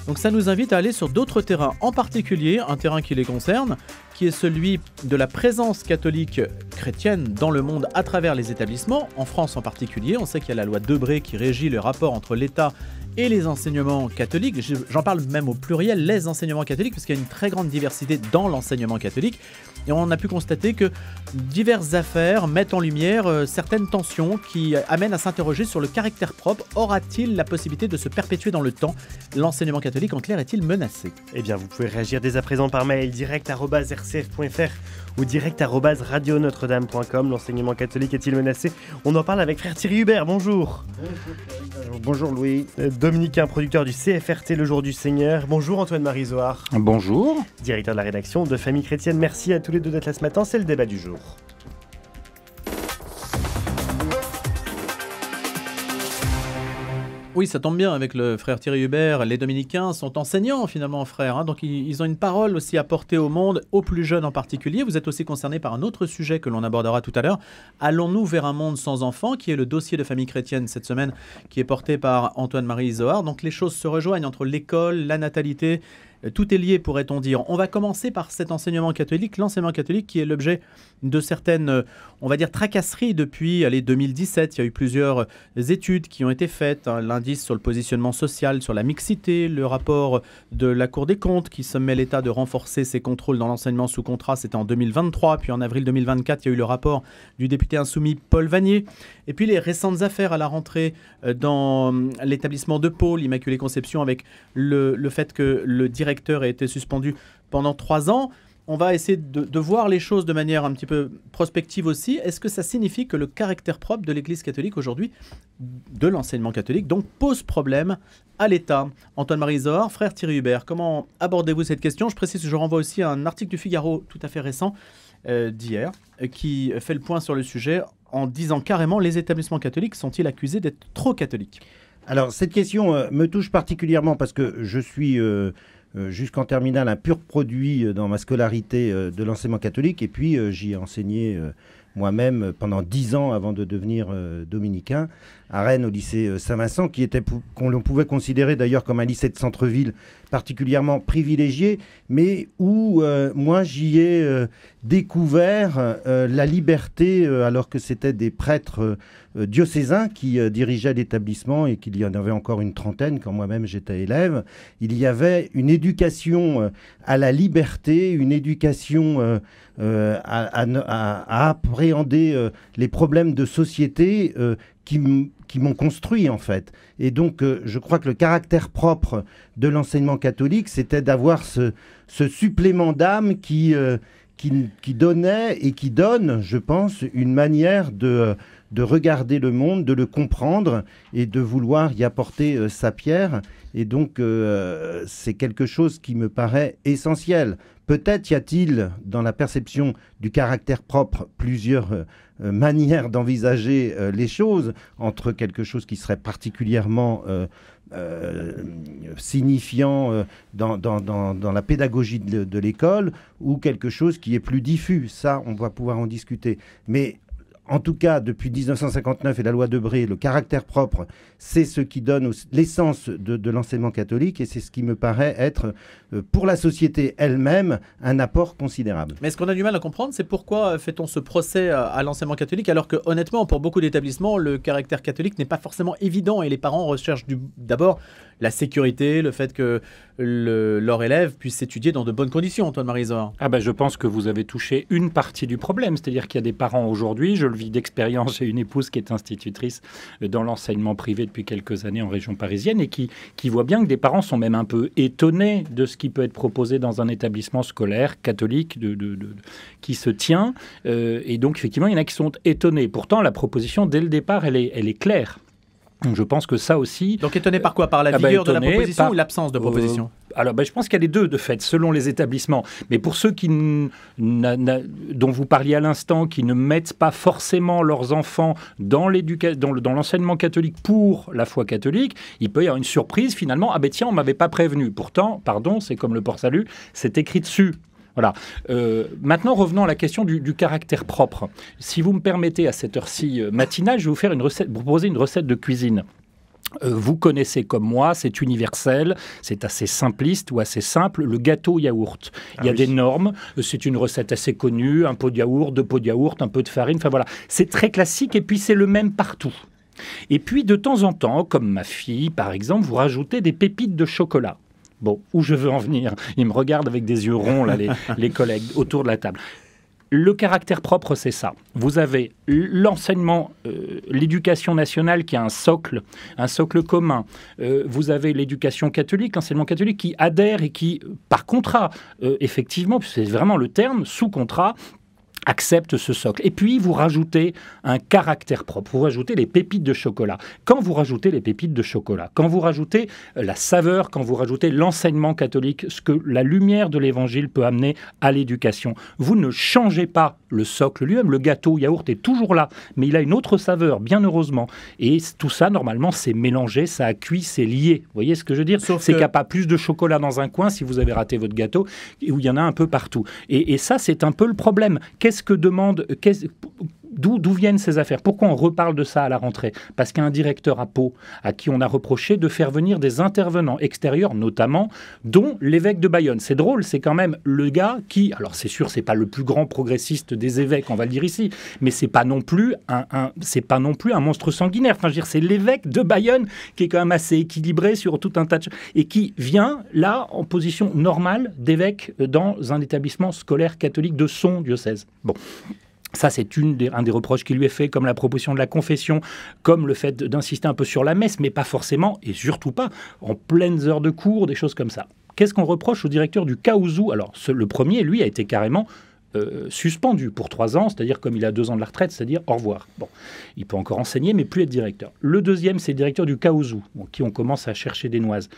Donc ça nous invite à aller sur d'autres terrains, en particulier un terrain qui les concerne, qui est celui de la présence catholique chrétienne dans le monde à travers les établissements, en France en particulier. On sait qu'il y a la loi Debré qui régit le rapport entre l'État et les enseignements catholiques. J'en parle même au pluriel, les enseignements catholiques, parce qu'il y a une très grande diversité dans l'enseignement catholique. Et on a pu constater que diverses affaires mettent en lumière certaines tensions qui amènent à s'interroger sur le caractère propre. Aura-t-il la possibilité de se perpétuer dans le temps? L'enseignement catholique, en clair, est-il menacé? Eh bien, vous pouvez réagir dès à présent par mail direct@rcf.fr ou direct@radionotre-dame.com. L'enseignement catholique est-il menacé? On en parle avec frère Thierry Hubert. Bonjour. Bonjour Louis. Dominicain, producteur du CFRT Le Jour du Seigneur. Bonjour Antoine-Marie Zohar. Bonjour. Directeur de la rédaction de Famille Chrétienne. Merci à tous les deux d'être là ce matin. C'est le débat du jour. Oui, ça tombe bien avec le frère Thierry Hubert. Les dominicains sont enseignants finalement, frère. Donc ils ont une parole aussi à porter au monde, aux plus jeunes en particulier. Vous êtes aussi concerné par un autre sujet que l'on abordera tout à l'heure. Allons-nous vers un monde sans enfants, qui est le dossier de Famille Chrétienne cette semaine, qui est porté par Antoine-Marie Zohar. Donc les choses se rejoignent entre l'école, la natalité. Tout est lié, pourrait-on dire. On va commencer par cet enseignement catholique, l'enseignement catholique qui est l'objet de certaines, on va dire, tracasseries depuis 2017. Il y a eu plusieurs études qui ont été faites. L'indice sur le positionnement social, sur la mixité, le rapport de la Cour des comptes qui sommait l'État de renforcer ses contrôles dans l'enseignement sous contrat. C'était en 2023. Puis en avril 2024, il y a eu le rapport du député insoumis Paul Vanier. Et puis les récentes affaires à la rentrée dans l'établissement de Pau, l'Immaculée Conception, avec le fait que le directeur a été suspendu pendant 3 ans. On va essayer de voir les choses de manière un petit peu prospective aussi. Est-ce que ça signifie que le caractère propre de l'Église catholique aujourd'hui, de l'enseignement catholique, donc pose problème à l'État? Antoine-Marie Zohar, frère Thierry Hubert, comment abordez-vous cette question? Je précise que je renvoie aussi à un article du Figaro tout à fait récent d'hier qui fait le point sur le sujet en disant carrément les établissements catholiques sont-ils accusés d'être trop catholiques? Alors cette question me touche particulièrement parce que je suis jusqu'en terminale un pur produit dans ma scolarité de l'enseignement catholique et puis j'y ai enseigné moi-même pendant 10 ans avant de devenir dominicain à Rennes au lycée Saint-Vincent qu'on pouvait considérer d'ailleurs comme un lycée de centre-ville particulièrement privilégié, mais où moi j'y ai découvert la liberté alors que c'était des prêtres diocésains qui dirigeaient l'établissement et qu'il y en avait encore une trentaine quand moi-même j'étais élève. Il y avait une éducation à la liberté, une éducation à appréhender les problèmes de société qui m'ont construit en fait. Et donc je crois que le caractère propre de l'enseignement catholique, c'était d'avoir ce supplément d'âme qui donnait et qui donne, je pense, une manière de regarder le monde, de le comprendre et de vouloir y apporter sa pierre. Et donc, c'est quelque chose qui me paraît essentiel. Peut-être y a-t-il, dans la perception du caractère propre, plusieurs manières d'envisager les choses, entre quelque chose qui serait particulièrement signifiant dans la pédagogie de l'école ou quelque chose qui est plus diffus. Ça, on va pouvoir en discuter. Mais en tout cas, depuis 1959 et la loi Debré, le caractère propre, c'est ce qui donne l'essence de l'enseignement catholique et c'est ce qui me paraît être, pour la société elle-même, un apport considérable. Mais ce qu'on a du mal à comprendre, c'est pourquoi fait-on ce procès à l'enseignement catholique alors que, honnêtement, pour beaucoup d'établissements, le caractère catholique n'est pas forcément évident et les parents recherchent d'abord la sécurité, le fait que leur élève puisse s'étudier dans de bonnes conditions, Antoine-Marie Zohar. Je pense que vous avez touché une partie du problème, c'est-à-dire qu'il y a des parents aujourd'hui, je le vis d'expérience, j'ai une épouse qui est institutrice dans l'enseignement privé depuis quelques années en région parisienne et qui voit bien que des parents sont même un peu étonnés de ce qui peut être proposé dans un établissement scolaire catholique qui se tient. Et donc, effectivement, il y en a qui sont étonnés. Pourtant, la proposition, dès le départ, elle est claire. Donc, je pense que ça aussi... Donc, étonné par quoi? Par la vigueur de la proposition ou l'absence de proposition? Alors, je pense qu'il y a les deux, de fait, selon les établissements. Mais pour ceux dont vous parliez à l'instant, qui ne mettent pas forcément leurs enfants dans l'enseignement catholique pour la foi catholique, il peut y avoir une surprise, finalement. Ah ben tiens, on ne m'avait pas prévenu. Pourtant, pardon, c'est comme le port-salut, c'est écrit dessus. Voilà. Maintenant, revenons à la question du caractère propre. Si vous me permettez, à cette heure-ci matinale, je vais vous proposer une recette de cuisine. Vous connaissez comme moi, c'est universel, c'est assez simpliste ou assez simple, le gâteau yaourt. Il y a des normes, c'est une recette assez connue, un pot de yaourt, 2 pots de yaourt, un peu de farine, enfin voilà. C'est très classique et puis c'est le même partout. Et puis de temps en temps, comme ma fille par exemple, vous rajoutez des pépites de chocolat. Bon, où je veux en venir? Ils me regardent avec des yeux ronds, là, les collègues autour de la table. Le caractère propre, c'est ça. Vous avez l'enseignement, l'éducation nationale qui a un socle commun. Vous avez l'éducation catholique, l'enseignement catholique qui adhère et qui, par contrat, effectivement, c'est vraiment le terme, sous contrat, accepte ce socle. Et puis, vous rajoutez un caractère propre. Vous rajoutez les pépites de chocolat. Quand vous rajoutez les pépites de chocolat, quand vous rajoutez la saveur, quand vous rajoutez l'enseignement catholique, ce que la lumière de l'Évangile peut amener à l'éducation, vous ne changez pas le socle lui-même. Le gâteau yaourt est toujours là, mais il a une autre saveur, bien heureusement. Et tout ça, normalement, c'est mélangé, ça a cuit, c'est lié. Vous voyez ce que je veux dire? C'est qu'il n'y a pas plus de chocolat dans un coin si vous avez raté votre gâteau, où il y en a un peu partout. Et ça, c'est un peu le problème. D'où viennent ces affaires? Pourquoi on reparle de ça à la rentrée? Parce qu'il y a un directeur à Pau à qui on a reproché de faire venir des intervenants extérieurs, notamment, dont l'évêque de Bayonne. C'est drôle, c'est quand même le gars qui, alors c'est sûr, c'est pas le plus grand progressiste des évêques, on va le dire ici, mais c'est pas non plus un monstre sanguinaire. Enfin, je veux dire, c'est l'évêque de Bayonne qui est quand même assez équilibré sur tout un tas de choses et qui vient là en position normale d'évêque dans un établissement scolaire catholique de son diocèse. Bon. Ça, c'est un des reproches qui lui est fait, comme la proposition de la confession, comme le fait d'insister un peu sur la messe, mais pas forcément, et surtout pas, en pleines heures de cours, des choses comme ça. Qu'est-ce qu'on reproche au directeur du Caousou? Alors, le premier, lui, a été carrément suspendu pour 3 ans, c'est-à-dire comme il a 2 ans de la retraite, c'est-à-dire au revoir. Bon, il peut encore enseigner, mais plus être directeur. Le deuxième, c'est le directeur du Caousou, qui on commence à chercher des noises,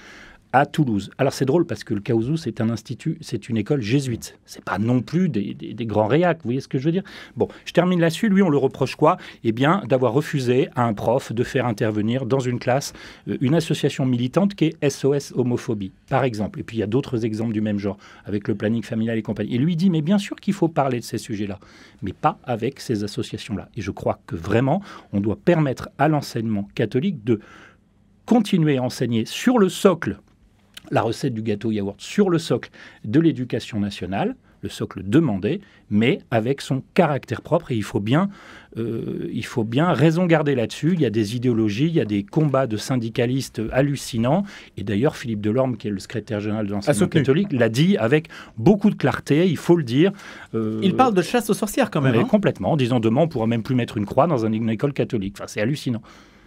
à Toulouse. Alors c'est drôle parce que le Caousou, c'est un institut, c'est une école jésuite. C'est pas non plus des grands réacs, vous voyez ce que je veux dire? Bon, je termine là-dessus. Lui, on le reproche quoi? Eh bien, d'avoir refusé à un prof de faire intervenir dans une classe une association militante qui est SOS Homophobie, par exemple. Et puis il y a d'autres exemples du même genre, avec le planning familial et compagnie. Et lui dit, mais bien sûr qu'il faut parler de ces sujets-là, mais pas avec ces associations-là. Et je crois que vraiment, on doit permettre à l'enseignement catholique de continuer à enseigner sur le socle la recette du gâteau yaourt, sur le socle de l'éducation nationale, le socle demandé, mais avec son caractère propre. Et il faut bien raison garder là-dessus. Il y a des idéologies, il y a des combats de syndicalistes hallucinants. Et d'ailleurs, Philippe Delorme, qui est le secrétaire général de l'enseignement catholique, l'a dit avec beaucoup de clarté, il faut le dire. Il parle de chasse aux sorcières quand même. Complètement, en disant demain, on ne pourra même plus mettre une croix dans une école catholique. Enfin, c'est hallucinant.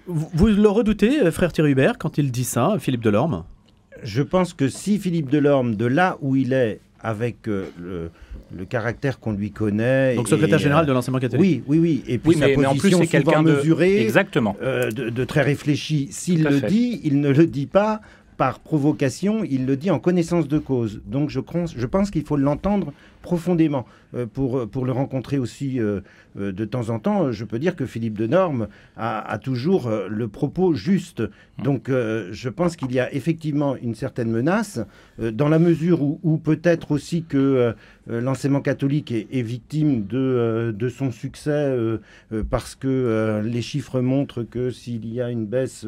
Vous le redoutez, frère Thierry Hubert, quand il dit ça, Philippe Delorme? Je pense que si Philippe Delorme, de là où il est, avec le caractère qu'on lui connaît... Donc secrétaire général de l'enseignement catholique. Oui. Et puis sa position en plus, c'est quelqu'un mesurée, exactement. De très réfléchi. S'il le dit, il ne le dit pas par provocation, il le dit en connaissance de cause. Donc je pense qu'il faut l'entendre profondément. Pour le rencontrer aussi de temps en temps, je peux dire que Philippe Delorme a toujours le propos juste. Donc je pense qu'il y a effectivement une certaine menace, dans la mesure où peut-être aussi que l'enseignement catholique est victime de son succès, parce que les chiffres montrent que s'il y a une baisse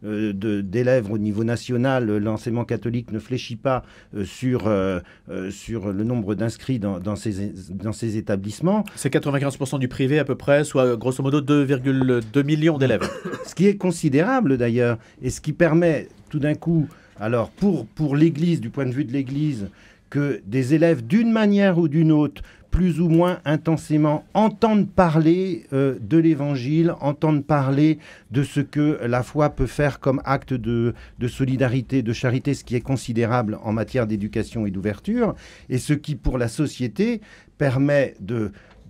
d'élèves au niveau national, l'enseignement catholique ne fléchit pas sur le nombre d'inscrits dans ces établissements. C'est 95% du privé à peu près, soit grosso modo 2,2 millions d'élèves. Ce qui est considérable d'ailleurs, et ce qui permet tout d'un coup, alors pour l'Église, du point de vue de l'Église, que des élèves d'une manière ou d'une autre, plus ou moins intensément, entendent parler de l'Évangile, entendent parler de ce que la foi peut faire comme acte de solidarité, de charité, ce qui est considérable en matière d'éducation et d'ouverture, et ce qui, pour la société, permet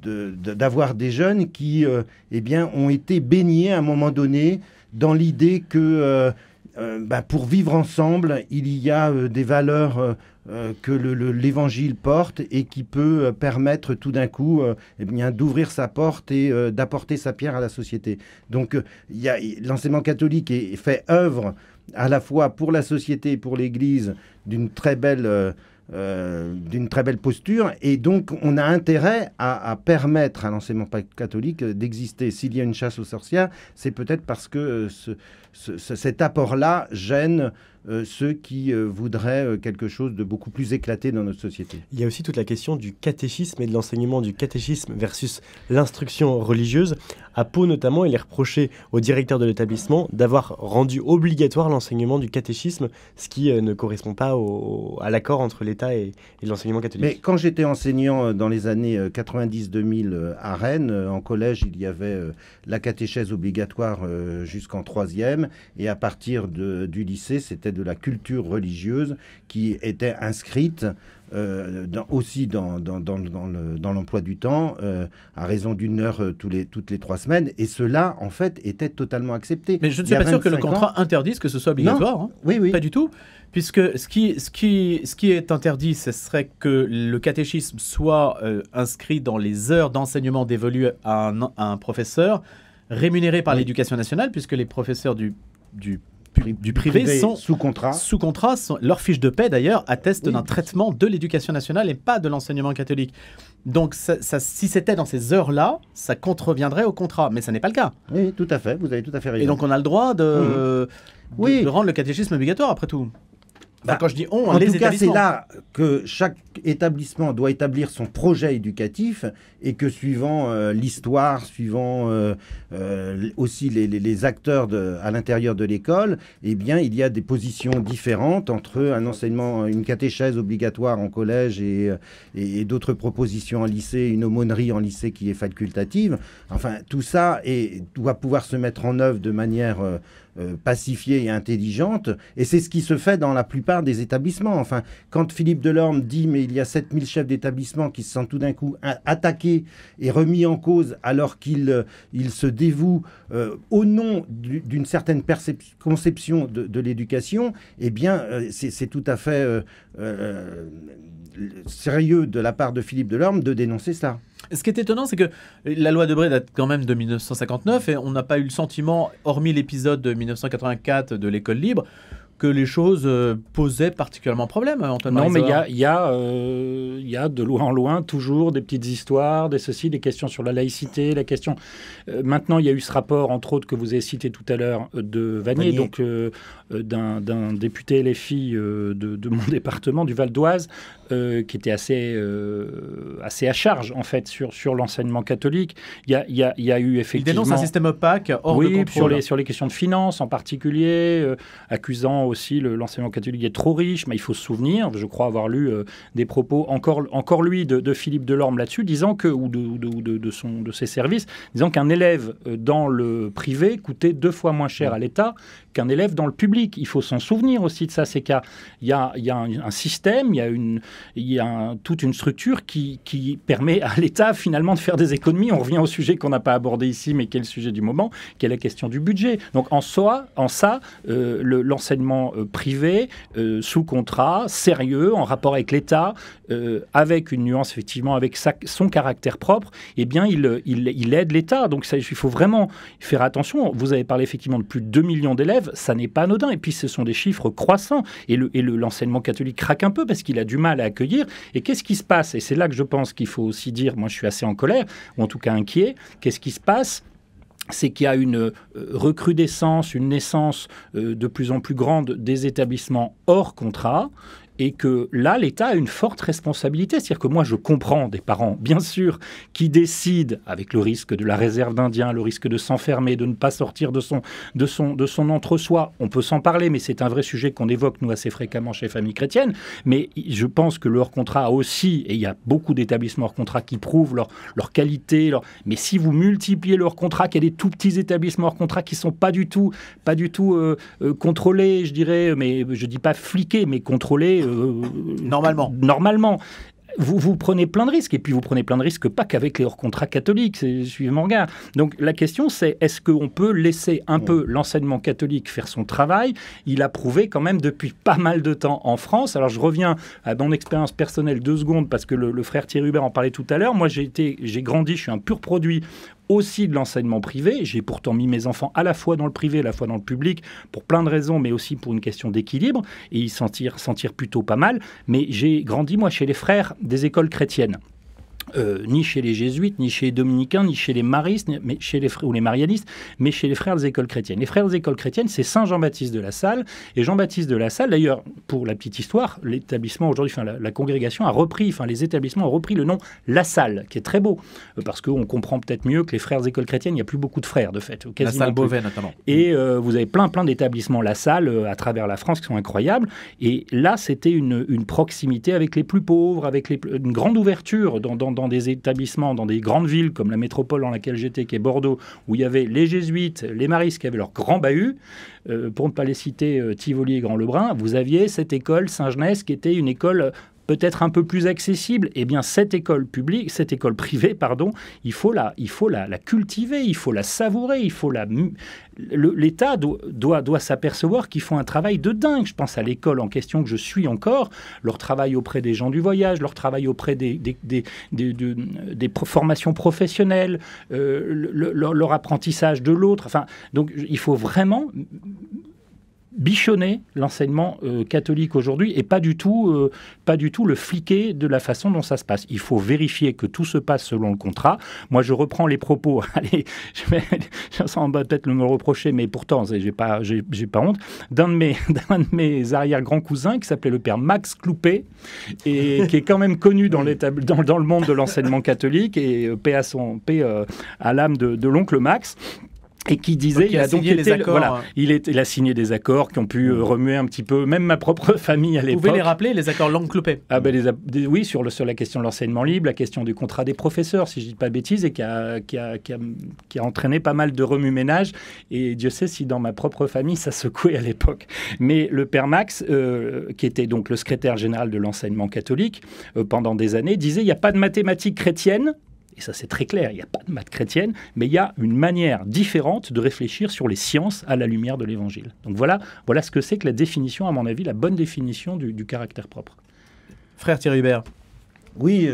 d'avoir des jeunes qui ont été baignés à un moment donné dans l'idée que pour vivre ensemble, il y a des valeurs que l'Évangile porte et qui peut permettre tout d'un coup d'ouvrir sa porte et d'apporter sa pierre à la société. Donc l'enseignement catholique fait œuvre à la fois pour la société et pour l'Église d'une très belle d'une très belle posture, et donc on a intérêt à permettre à l'enseignement catholique d'exister. S'il y a une chasse aux sorcières, c'est peut-être parce que cet apport-là gêne ceux qui voudraient quelque chose de beaucoup plus éclaté dans notre société. Il y a aussi toute la question du catéchisme et de l'enseignement du catéchisme versus l'instruction religieuse. À Pau notamment, il est reproché au directeur de l'établissement d'avoir rendu obligatoire l'enseignement du catéchisme, ce qui ne correspond pas à l'accord entre l'État et l'enseignement catholique. Mais quand j'étais enseignant dans les années 90-2000 à Rennes, en collège, il y avait la catéchèse obligatoire jusqu'en 3e, et à partir du lycée, c'était de la culture religieuse qui était inscrite aussi dans l'emploi du temps, à raison d'une heure toutes les 3 semaines. Et cela, en fait, était totalement accepté. Mais je ne suis pas sûr que le contrat interdise que ce soit obligatoire. Non. Oui. Pas du tout. Puisque ce qui est interdit, ce serait que le catéchisme soit inscrit dans les heures d'enseignement dévolues à un professeur, rémunéré par l'éducation nationale, puisque les professeurs du privé sont sous contrat. Leur fiche de paie, d'ailleurs, atteste d'un traitement de l'éducation nationale et pas de l'enseignement catholique. Donc, si c'était dans ces heures-là, ça contreviendrait au contrat. Mais ça n'est pas le cas. Oui, tout à fait. Vous avez tout à fait raison. Et donc, on a le droit de rendre le catéchisme obligatoire, après tout. Enfin, quand je dis on, en les tout cas, c'est établissements. là que chaque établissement doit établir son projet éducatif, et que suivant l'histoire, suivant aussi les acteurs à l'intérieur de l'école, eh bien, il y a des positions différentes entre un enseignement, une catéchèse obligatoire en collège et d'autres propositions en lycée, une aumônerie en lycée qui est facultative. Enfin, tout ça doit pouvoir se mettre en œuvre de manière pacifiée et intelligente, et c'est ce qui se fait dans la plupart des établissements. Enfin, quand Philippe Delorme dit mais il y a 7000 chefs d'établissement qui se sentent tout d'un coup attaqués et remis en cause alors qu'ils se dévouent au nom d'une certaine conception de l'éducation, eh bien c'est tout à fait sérieux de la part de Philippe Delorme de dénoncer cela. Ce qui est étonnant, c'est que la loi Debré date quand même de 1959 et on n'a pas eu le sentiment, hormis l'épisode de 1984 de l'école libre, que les choses posaient particulièrement problème, Antoine Non, Marizor. mais il y a de loin en loin toujours des petites histoires, des questions sur la laïcité, la question... maintenant, il y a eu ce rapport, entre autres, que vous avez cité tout à l'heure, de Vanier, donc d'un député LFI de mon département, du Val d'Oise, qui était assez à charge, en fait, sur l'enseignement catholique. Il y a eu effectivement... Il dénonce un système opaque, hors de contrôle. Sur les questions de finances en particulier, accusant aussi l'enseignement catholique est trop riche. Mais il faut se souvenir, je crois avoir lu des propos, encore lui, de Philippe Delorme là-dessus, disant que, ou de ses services, disant qu'un élève dans le privé coûtait 2 fois moins cher à l'État qu'un élève dans le public. Il faut s'en souvenir aussi de ça. C'est qu'il y a un système, il y a toute une structure qui permet à l'État finalement de faire des économies. On revient au sujet qu'on n'a pas abordé ici, mais qui est le sujet du moment, qui est la question du budget. Donc en ça, l'enseignement privé, sous contrat, sérieux, en rapport avec l'État, avec une nuance effectivement, avec son caractère propre, eh bien il aide l'État. Donc ça, il faut vraiment faire attention. Vous avez parlé effectivement de plus de 2 millions d'élèves, ça n'est pas anodin. Et puis ce sont des chiffres croissants. Et l'enseignement catholique craque un peu parce qu'il a du mal à accueillir. Et qu'est-ce qui se passe ? Et c'est là que je pense qu'il faut aussi dire, moi je suis assez en colère, ou en tout cas inquiet, qu'est-ce qui se passe ? C'est qu'il y a une recrudescence, une naissance de plus en plus grande des établissements hors contrat, et que là, l'État a une forte responsabilité. C'est-à-dire que moi, je comprends des parents, bien sûr, qui décident, avec le risque de la réserve d'Indiens, le risque de s'enfermer, de ne pas sortir de son entre-soi. On peut s'en parler, mais c'est un vrai sujet qu'on évoque, nous, assez fréquemment chez Famille Chrétienne. Mais je pense que le hors-contrat a aussi, et il y a beaucoup d'établissements hors-contrat qui prouvent leur qualité. Mais si vous multipliez le hors-contrat, qu'il y a des tout petits établissements hors-contrat qui ne sont pas du tout contrôlés, je dirais, mais je ne dis pas fliqués, mais contrôlés normalement. Vous prenez plein de risques, et puis vous prenez plein de risques pas qu'avec les hors-contrats catholiques, suivez mon regard. Donc la question c'est, est-ce qu'on peut laisser un peu l'enseignement catholique faire son travail ? Il a prouvé quand même depuis pas mal de temps en France. Alors je reviens à mon expérience personnelle 2 secondes, parce que le frère Thierry Hubert en parlait tout à l'heure. Moi j'ai grandi, je suis un pur produit aussi de l'enseignement privé. J'ai pourtant mis mes enfants à la fois dans le privé, à la fois dans le public, pour plein de raisons, mais aussi pour une question d'équilibre, et ils s'en tirent plutôt pas mal. Mais j'ai grandi, moi, chez les frères des écoles chrétiennes. Ni chez les jésuites, ni chez les dominicains, ni chez les maristes, mais chez les ou les marianistes, mais chez les frères des écoles chrétiennes. Les frères des écoles chrétiennes, c'est Saint Jean-Baptiste de La Salle. Et Jean-Baptiste de La Salle, d'ailleurs, pour la petite histoire, l'établissement aujourd'hui, la congrégation a repris, les établissements ont repris le nom La Salle, qui est très beau, parce qu'on comprend peut-être mieux que les frères des écoles chrétiennes, il n'y a plus beaucoup de frères, de fait. La Salle Beauvais, notamment. Et vous avez plein d'établissements La Salle à travers la France qui sont incroyables. Et là, c'était une proximité avec les plus pauvres, avec une grande ouverture dans des établissements, dans des grandes villes comme la métropole dans laquelle j'étais, qui est Bordeaux, où il y avait les jésuites, les maristes qui avaient leur grand bahut. Pour ne pas les citer, Tivoli et Grand-Lebrun, vous aviez cette école Saint-Genès qui était une école peut-être un peu plus accessible. Eh bien, cette école privée, il faut la cultiver, il faut la savourer, l'État doit s'apercevoir qu'ils font un travail de dingue. Je pense à l'école en question que je suis encore, leur travail auprès des gens du voyage, leur travail auprès des formations professionnelles, leur apprentissage de l'autre. Donc, il faut vraiment bichonner l'enseignement catholique aujourd'hui et pas du tout le fliquer de la façon dont ça se passe. Il faut vérifier que tout se passe selon le contrat. Moi, je reprends les propos. Allez, on va peut-être me reprocher, mais pourtant, j'ai pas honte. D'un de mes arrière-grands-cousins qui s'appelait le père Max Cloupet et qui est quand même connu dans le monde de l'enseignement catholique et paix à l'âme de l'oncle Max. Et qui disait, il a signé des accords qui ont pu remuer un petit peu, même ma propre famille à l'époque. Vous pouvez les rappeler, les accords langue Cloupet? Oui, sur la question de l'enseignement libre, la question du contrat des professeurs, si je ne dis pas de bêtises, et qui a entraîné pas mal de remue-ménage. Et Dieu sait si dans ma propre famille, ça secouait à l'époque. Mais le père Max, qui était donc le secrétaire général de l'enseignement catholique pendant des années, disait, il n'y a pas de mathématiques chrétiennes. Et ça, c'est très clair, il n'y a pas de maths chrétienne, mais il y a une manière différente de réfléchir sur les sciences à la lumière de l'Évangile. Donc voilà ce que c'est que la définition, à mon avis, la bonne définition du caractère propre. Frère Thierry Hubert. Oui,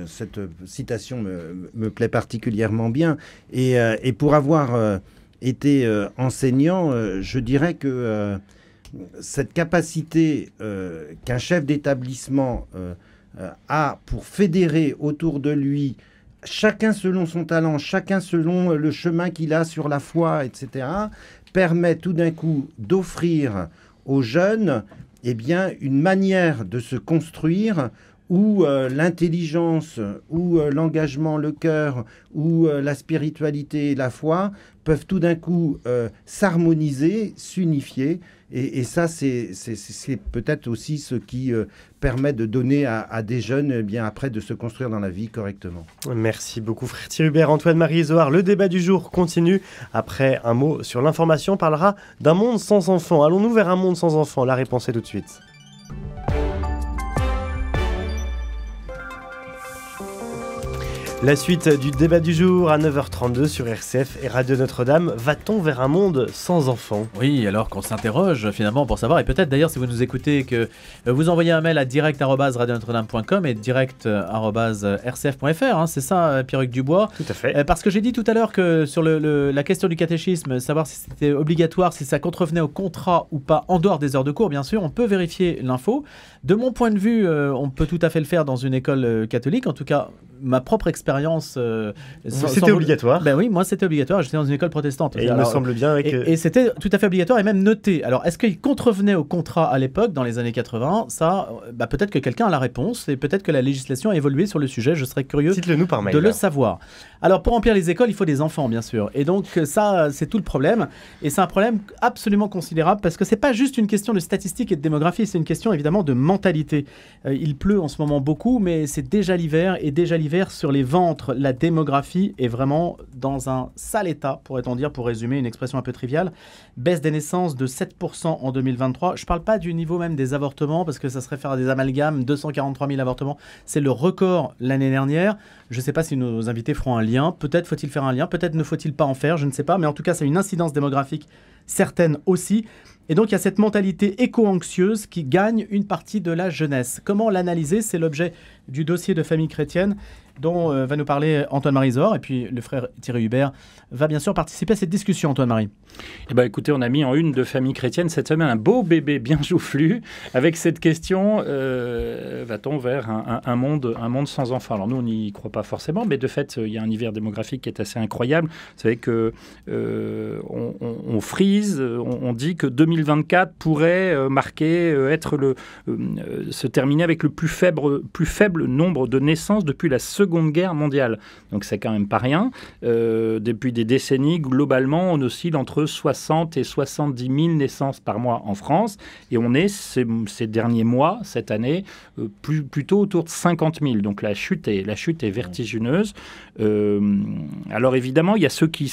cette citation me plaît particulièrement bien. Et pour avoir été enseignant, je dirais que cette capacité qu'un chef d'établissement a pour fédérer autour de lui chacun selon son talent, chacun selon le chemin qu'il a sur la foi, etc., permet tout d'un coup d'offrir aux jeunes une manière de se construire où l'intelligence, où l'engagement, le cœur, où la spiritualité et la foi peuvent tout d'un coup s'harmoniser, s'unifier. Et ça, c'est peut-être aussi ce qui permet de donner à des jeunes, après, de se construire dans la vie correctement. Merci beaucoup, frère Thierry Hubert. Antoine-Marie Isoard, le débat du jour continue. Après un mot sur l'information, on parlera d'un monde sans enfants. Allons-nous vers un monde sans enfants? La réponse est tout de suite. La suite du débat du jour à 9h32 sur RCF et Radio Notre-Dame. Va-t-on vers un monde sans enfants? Oui, alors qu'on s'interroge finalement pour savoir, et peut-être d'ailleurs si vous nous écoutez, que vous envoyez un mail à direct@radionotre-dame.com et direct@rcf.fr, c'est ça, Pierre-Hugues Dubois? Tout à fait. Parce que j'ai dit tout à l'heure que sur la question du catéchisme, savoir si c'était obligatoire, si ça contrevenait au contrat ou pas, en dehors des heures de cours, bien sûr, on peut vérifier l'info. De mon point de vue, on peut tout à fait le faire dans une école catholique, en tout cas ma propre expérience. C'était obligatoire? Ben oui, moi c'était obligatoire. J'étais dans une école protestante. Et il me semble bien. Et c'était tout à fait obligatoire et même noté. Alors, est-ce qu'il contrevenait au contrat à l'époque, dans les années 80? Ça, peut-être que quelqu'un a la réponse et peut-être que la législation a évolué sur le sujet. Je serais curieux de le savoir. Alors, pour remplir les écoles, il faut des enfants, bien sûr. Et donc, ça, c'est tout le problème. Et c'est un problème absolument considérable parce que c'est pas juste une question de statistique et de démographie, c'est une question évidemment de mentalité. Il pleut en ce moment beaucoup, mais c'est déjà l'hiver. Et déjà l'hiver, sur les ventres, la démographie est vraiment dans un sale état, pourrait-on dire, pour résumer une expression un peu triviale. Baisse des naissances de 7% en 2023. Je ne parle pas du niveau même des avortements, parce que ça serait faire des amalgames. 243 000 avortements, c'est le record l'année dernière. Je ne sais pas si nos invités feront un lien. Peut-être faut-il faire un lien, peut-être ne faut-il pas en faire, je ne sais pas. Mais en tout cas, c'est une incidence démographique certaine aussi. Et donc, il y a cette mentalité éco-anxieuse qui gagne une partie de la jeunesse. Comment l'analyser? C'est l'objet du dossier de Famille chrétienne. dont va nous parler Antoine-Marie Zor, et puis le frère Thierry Hubert va bien sûr participer à cette discussion, Antoine-Marie. Eh ben, écoutez, on a mis en une de Famille chrétienne cette semaine un beau bébé bien joufflu avec cette question, va-t-on vers un monde sans enfants? Alors nous, on n'y croit pas forcément, mais de fait, il y a un hiver démographique qui est assez incroyable. Vous savez que on frise, on dit que 2024 pourrait se terminer avec le plus faible nombre de naissances depuis la Seconde Guerre mondiale. Donc c'est quand même pas rien. Depuis des décennies, globalement, on oscille entre 60 et 70 000 naissances par mois en France. Et on est, ces derniers mois, cette année, plutôt autour de 50 000. Donc la chute est vertigineuse. Alors évidemment, il y a ceux qui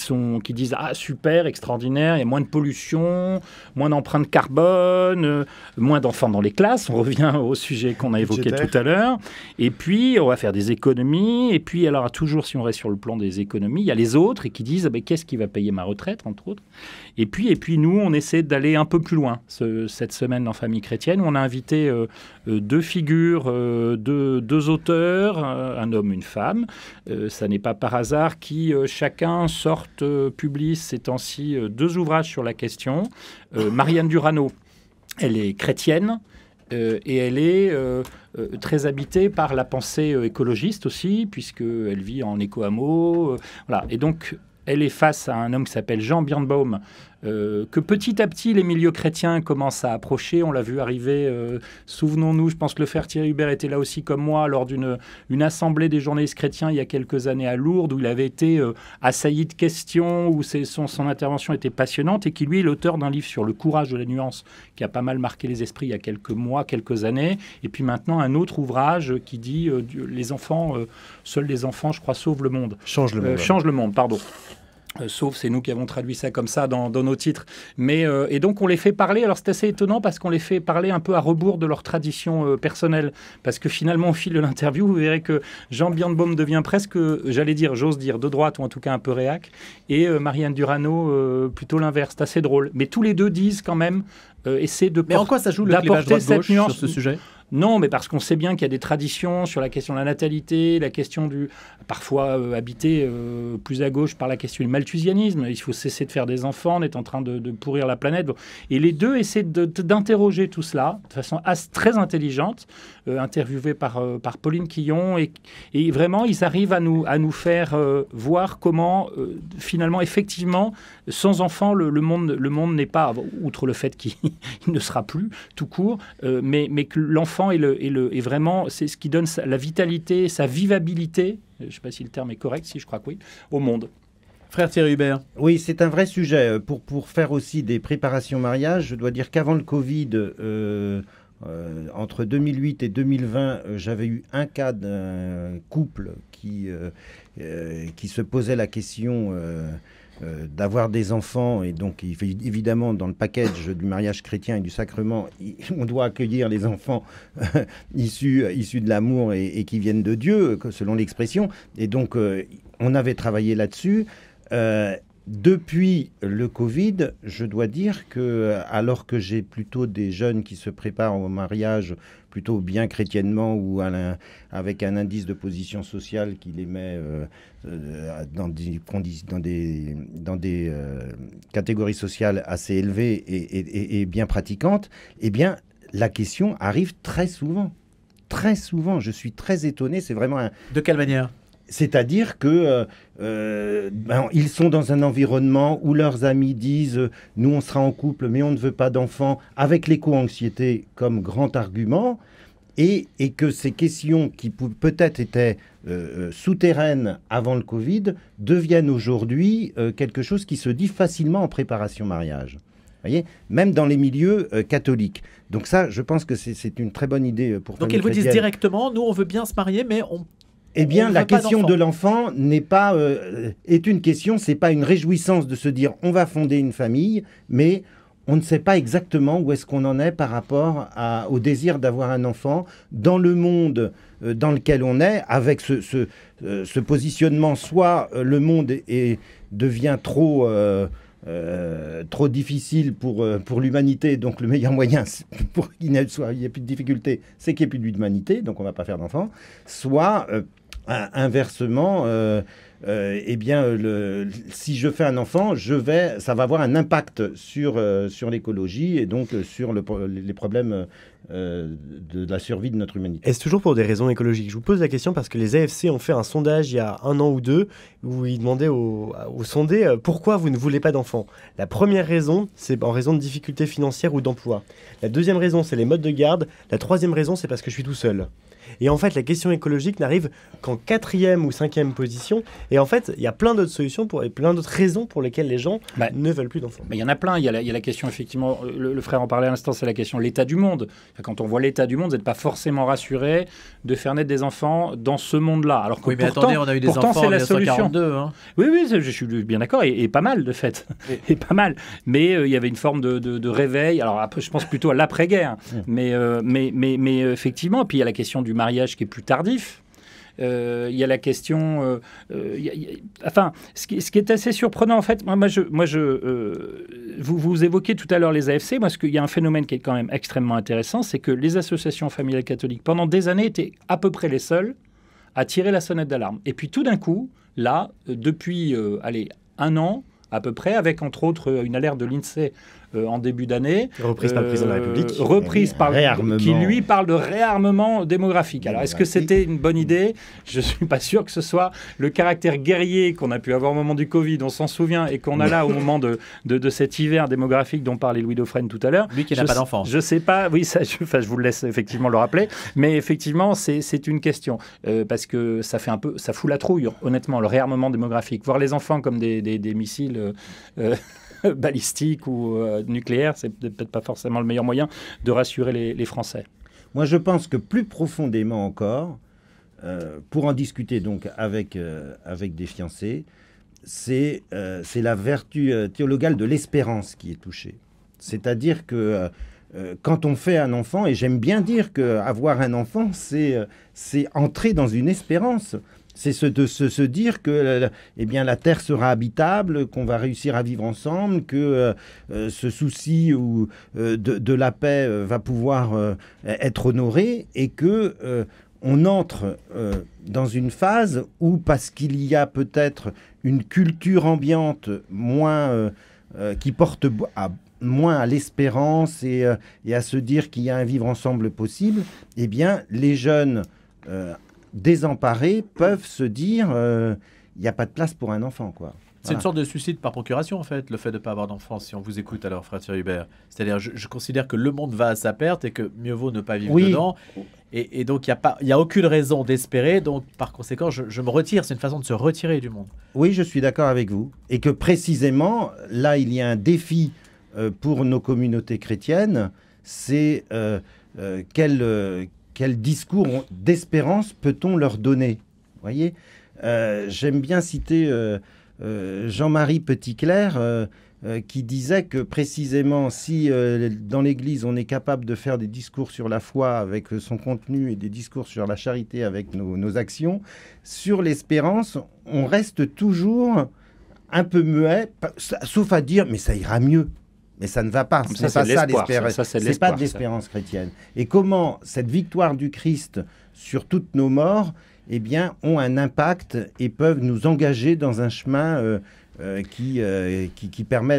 disent « Ah, super, extraordinaire, il y a moins de pollution, moins d'empreinte carbone, moins d'enfants dans les classes. » On revient au sujet qu'on a évoqué tout à l'heure. Et puis, on va faire des économies. Et puis, alors, toujours, si on reste sur le plan des économies, il y a les autres qui disent « Qu'est-ce qui va payer ma retraite ?» entre autres. Et puis, nous, on essaie d'aller un peu plus loin cette semaine dans Famille chrétienne, où on a invité deux figures, deux auteurs, un homme, une femme. Ça n'est pas par hasard qui, chacun, publie ces temps-ci deux ouvrages sur la question. Marianne Durano, elle est chrétienne. Et elle est très habitée par la pensée écologiste aussi, puisqu'elle vit en éco-hameau. Voilà. Et donc, elle est face à un homme qui s'appelle Jean Birnbaum, que petit à petit, les milieux chrétiens commencent à approcher. On l'a vu arriver, souvenons-nous, je pense que le frère Thierry Hubert était là aussi comme moi, lors d'une assemblée des journalistes chrétiens il y a quelques années à Lourdes, où il avait été assailli de questions, où son intervention était passionnante, et qui, lui, est l'auteur d'un livre sur le courage de la nuance, qui a pas mal marqué les esprits il y a quelques mois, quelques années. Et puis maintenant, un autre ouvrage qui dit les enfants, seuls les enfants, je crois, sauvent le monde. Change le monde. Change le monde, pardon. Sauf, c'est nous qui avons traduit ça comme ça dans nos titres. Et donc, on les fait parler. Alors, c'est assez étonnant parce qu'on les fait parler un peu à rebours de leur tradition personnelle. Parce que finalement, au fil de l'interview, vous verrez que Jean Birnbaum devient presque, j'ose dire, de droite, ou en tout cas un peu réac. Et Marianne Durano, plutôt l'inverse. C'est assez drôle. Mais tous les deux disent quand même, essaient de Mais en quoi ça joue le clivage droite-gauche sur ce sujet ? Non, mais parce qu'on sait bien qu'il y a des traditions sur la question de la natalité, la question du parfois habité plus à gauche par la question du malthusianisme. Il faut cesser de faire des enfants, on est en train de pourrir la planète. Et les deux essaient d'interroger tout cela de façon très intelligente, interviewée par Pauline Quillon. Et vraiment, ils arrivent à nous faire voir comment, finalement, effectivement, sans enfants, le monde n'est pas, outre le fait qu'il ne sera plus tout court, mais que l'enfant est vraiment, c'est ce qui donne la vitalité, sa vivabilité, je ne sais pas si le terme est correct, si je crois que oui, au monde. Frère Thierry Hubert. Oui, c'est un vrai sujet. Pour faire aussi des préparations mariage, je dois dire qu'avant le Covid, entre 2008 et 2020, j'avais eu un cas d'un couple qui se posait la question d'avoir des enfants, et donc il fait évidemment dans le package du mariage chrétien et du sacrement, on doit accueillir les enfants issus de l'amour et qui viennent de Dieu, selon l'expression. Et donc on avait travaillé là-dessus. Depuis le Covid, je dois dire que, alors que j'ai plutôt des jeunes qui se préparent au mariage plutôt bien chrétiennement ou avec un indice de position sociale qui les met dans des catégories sociales assez élevées et bien pratiquantes, eh bien, la question arrive très souvent. Très souvent. Je suis très étonné. C'est vraiment De quelle manière ? C'est-à-dire que ils sont dans un environnement où leurs amis disent « nous on sera en couple mais on ne veut pas d'enfants » avec l'éco-anxiété comme grand argument, et que ces questions qui peut-être étaient souterraines avant le Covid deviennent aujourd'hui quelque chose qui se dit facilement en préparation mariage. Voyez, même dans les milieux catholiques. Donc ça, je pense que c'est une très bonne idée pour Donc ils vous disent directement, nous on veut bien se marier mais on... Eh bien, la question de l'enfant n'est pas est une question, c'est pas une réjouissance de se dire on va fonder une famille, mais on ne sait pas exactement où est-ce qu'on en est par rapport au désir d'avoir un enfant dans le monde dans lequel on est, avec ce positionnement. Soit le monde devient trop difficile pour l'humanité, donc le meilleur moyen pour qu'il n'y ait plus de difficultés, c'est qu'il n'y ait plus d'humanité, donc on ne va pas faire d'enfants. Soit Inversement, eh bien, si je fais un enfant, ça va avoir un impact sur l'écologie et donc sur les problèmes de la survie de notre humanité. Est-ce toujours pour des raisons écologiques? Je vous pose la question parce que les AFC ont fait un sondage il y a 1 an ou 2 où ils demandaient aux sondés pourquoi vous ne voulez pas d'enfants. La première raison, c'est en raison de difficultés financières ou d'emploi. La deuxième raison, c'est les modes de garde. La troisième raison, c'est parce que je suis tout seul. Et en fait, la question écologique n'arrive qu'en 4e ou 5e position. Et en fait, il y a plein d'autres solutions et plein d'autres raisons pour lesquelles les gens ne veulent plus d'enfants. Il y en a plein. Il y a la question, effectivement, le frère en parlait à l'instant, c'est la question de l'état du monde. Quand on voit l'état du monde, vous n'êtes pas forcément rassuré de faire naître des enfants dans ce monde-là. Alors que oui, mais attendez, on a eu des enfants en 1942. Hein. Oui, je suis bien d'accord, et pas mal, de fait. Et pas mal. Mais il y avait une forme de réveil. Alors, après, je pense plutôt à l'après-guerre. Mais effectivement, et puis il y a la question du mariage qui est plus tardif. Il y a la question... enfin, ce qui est assez surprenant, en fait, vous évoquez tout à l'heure les AFC. Moi, il y a un phénomène qui est quand même extrêmement intéressant, c'est que les associations familiales catholiques, pendant des années, étaient à peu près les seules à tirer la sonnette d'alarme. Et puis, tout d'un coup, là, depuis 1 an, à peu près, avec entre autres une alerte de l'INSEE en début d'année. Reprise par le président de la République. Qui lui parle de réarmement démographique. Alors, est-ce que c'était une bonne idée? Je ne suis pas sûr que ce soit le caractère guerrier qu'on a pu avoir au moment du Covid, on s'en souvient, et qu'on a là au moment de cet hiver démographique dont parlait Louis Dauphren tout à l'heure. Lui qui n'a pas d'enfant. Je ne sais pas, oui, je vous le laisse effectivement le rappeler, mais effectivement, c'est une question. Parce que ça fout la trouille, honnêtement, le réarmement démographique. Voir les enfants comme des missiles... balistique ou nucléaire, c'est peut-être pas forcément le meilleur moyen de rassurer les Français. Moi, je pense que plus profondément encore, pour en discuter donc avec des fiancés, c'est la vertu théologale de l'espérance qui est touchée. C'est-à-dire que quand on fait un enfant, et j'aime bien dire qu'avoir un enfant, c'est entrer dans une espérance. C'est de se dire que la Terre sera habitable, qu'on va réussir à vivre ensemble, que ce souci de la paix va pouvoir être honoré, et que on entre dans une phase où, parce qu'il y a peut-être une culture ambiante qui porte moins à l'espérance et à se dire qu'il y a un vivre ensemble possible, eh bien, les jeunes... désemparés peuvent se dire il n'y a pas de place pour un enfant, quoi. C'est une sorte de suicide par procuration, en fait, le fait de ne pas avoir d'enfant, si on vous écoute alors, frère Thierry Hubert. C'est-à-dire, je considère que le monde va à sa perte et que mieux vaut ne pas vivre dedans. Et donc, il n'y a aucune raison d'espérer. Donc, par conséquent, je me retire. C'est une façon de se retirer du monde. Oui, je suis d'accord avec vous. Et que précisément, là, il y a un défi pour nos communautés chrétiennes. C'est quel discours d'espérance peut-on leur donner? Vous voyez, j'aime bien citer Jean-Marie Petitclerc qui disait que précisément si dans l'Église on est capable de faire des discours sur la foi avec son contenu et des discours sur la charité avec nos actions, sur l'espérance, on reste toujours un peu muet, sauf à dire mais ça ira mieux. Mais ça ne va pas. C'est pas ça l'espérance. C'est pas de l'espérance chrétienne. Et comment cette victoire du Christ sur toutes nos morts, eh bien, ont un impact et peuvent nous engager dans un chemin qui permet